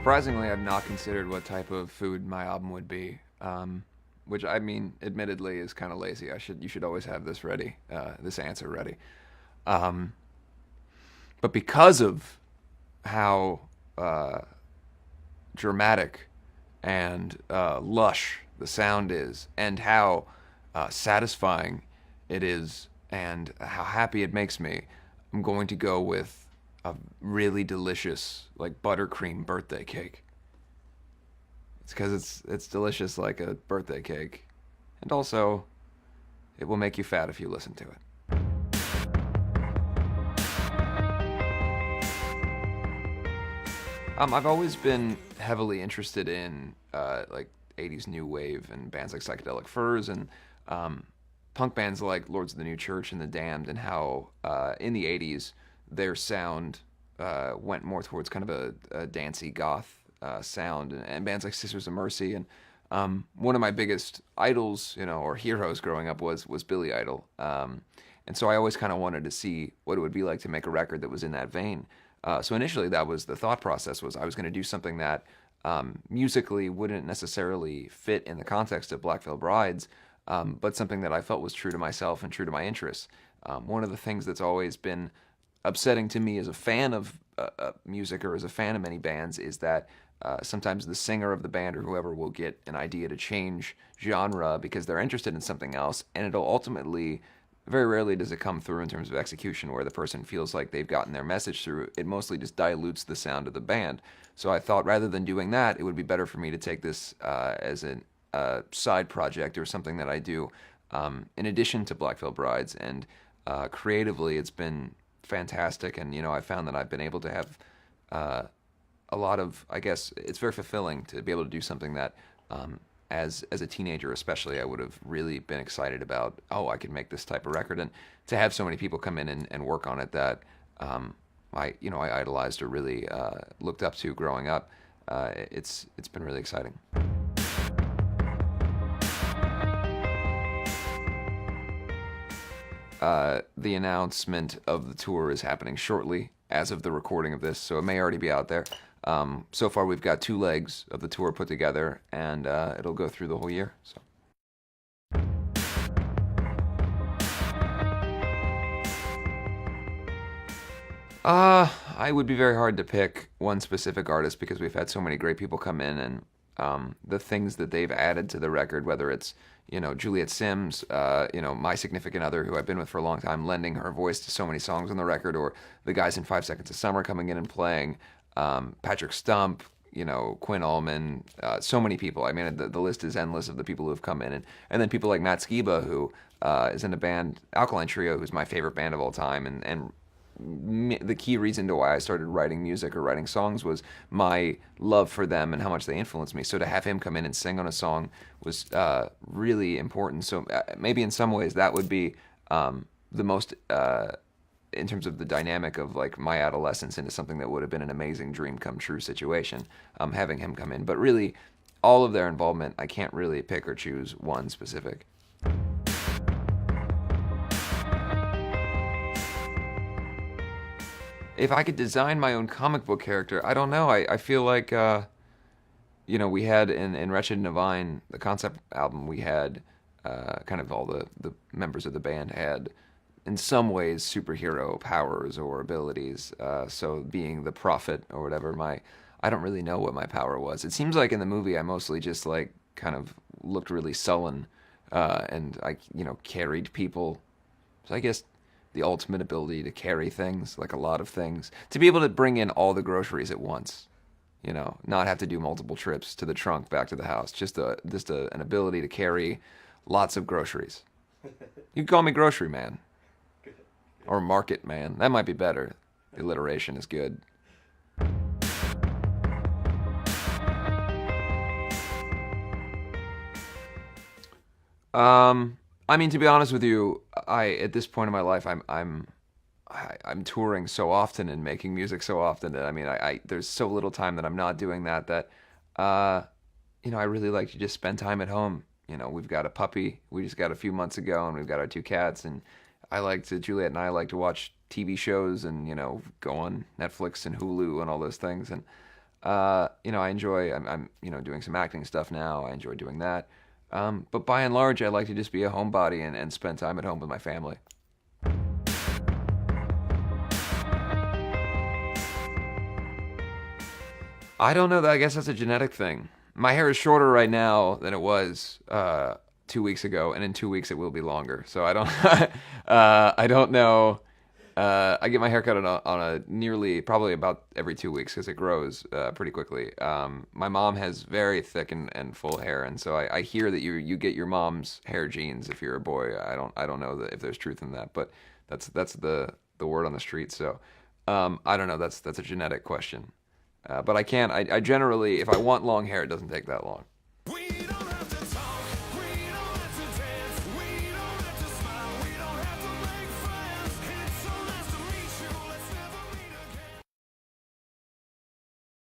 Surprisingly, I've not considered what type of food my album would be, which I mean, admittedly, is kind of lazy. You should always have this ready, this answer ready. Um, but because of how dramatic and lush the sound is, and how satisfying it is, and how happy it makes me, I'm going to go with a really delicious, like buttercream birthday cake. It's because it's delicious like a birthday cake, and also it will make you fat if you listen to it. I've always been heavily interested in like 80s new wave and bands like Psychedelic Furs and um, punk bands like Lords of the New Church and The Damned, and how in the 80s their sound went more towards kind of a dancey goth sound, and bands like Sisters of Mercy. And one of my biggest idols, or heroes growing up was Billy Idol. And so I always kind of wanted to see what it would be like to make a record that was in that vein. So initially, that was the thought process: was I was going to do something that musically wouldn't necessarily fit in the context of Black Veil Brides, but something that I felt was true to myself and true to my interests. One of the things that's always been upsetting to me as a fan of music, or as a fan of many bands, is that sometimes the singer of the band or whoever will get an idea to change genre because they're interested in something else, and it'll ultimately, very rarely does it come through in terms of execution where the person feels like they've gotten their message through. It mostly just dilutes the sound of the band. So I thought, rather than doing that, it would be better for me to take this as a side project, or something that I do in addition to Black Veil Brides. And creatively, it's been fantastic. And I found that I've been able to have a lot of, I guess it's very fulfilling to be able to do something that as a teenager especially, I would have really been excited about. Oh, I could make this type of record. And to have so many people come in and work on it that I idolized or really looked up to growing up, it's been really exciting. The announcement of the tour is happening shortly as of the recording of this, so it may already be out there. So far, we've got two legs of the tour put together, and it'll go through the whole year. So. I would be very hard to pick one specific artist because we've had so many great people come in, and the things that they've added to the record, whether it's Juliet Sims, my significant other who I've been with for a long time, lending her voice to so many songs on the record, or the guys in 5 Seconds of Summer coming in and playing, Patrick Stump, Quinn Allman, so many people. I mean, the list is endless of the people who have come in, and then people like Matt Skiba, who is in a band, Alkaline Trio, who's my favorite band of all time, and the key reason to why I started writing music or writing songs was my love for them and how much they influenced me. So to have him come in and sing on a song was really important. So maybe in some ways that would be the most, in terms of the dynamic of like my adolescence into something that would have been an amazing dream come true situation, having him come in. But really, all of their involvement, I can't really pick or choose one specific. If I could design my own comic book character, I don't know. I feel like, we had in Wretched and Divine, the concept album, we had kind of all the members of the band had, in some ways, superhero powers or abilities. So being the prophet or whatever, I don't really know what my power was. It seems like in the movie I mostly just like kind of looked really sullen, and I, carried people. So I guess the ultimate ability to carry things, like a lot of things, to be able to bring in all the groceries at once, not have to do multiple trips to the trunk back to the house, an ability to carry lots of groceries. You can call me Grocery Man or Market Man. That might be better. The alliteration is good. I mean, to be honest with you, at this point in my life, I'm touring so often and making music so often that, I mean, there's so little time that I'm not doing that, uh, I really like to just spend time at home. We've got a puppy we just got a few months ago, and we've got our two cats, and Juliet and I like to watch TV shows and, go on Netflix and Hulu and all those things. And I enjoy. I'm doing some acting stuff now. I enjoy doing that. But by and large, I like to just be a homebody and spend time at home with my family. I don't know. I guess that's a genetic thing. My hair is shorter right now than it was 2 weeks ago, and in 2 weeks it will be longer. So I don't, I don't know. I get my hair cut on a nearly, probably about every 2 weeks because it grows pretty quickly. My mom has very thick and full hair, and so I hear that you get your mom's hair genes if you're a boy. I don't know that if there's truth in that, but that's the word on the street. So I don't know. That's a genetic question. But I generally, if I want long hair, it doesn't take that long.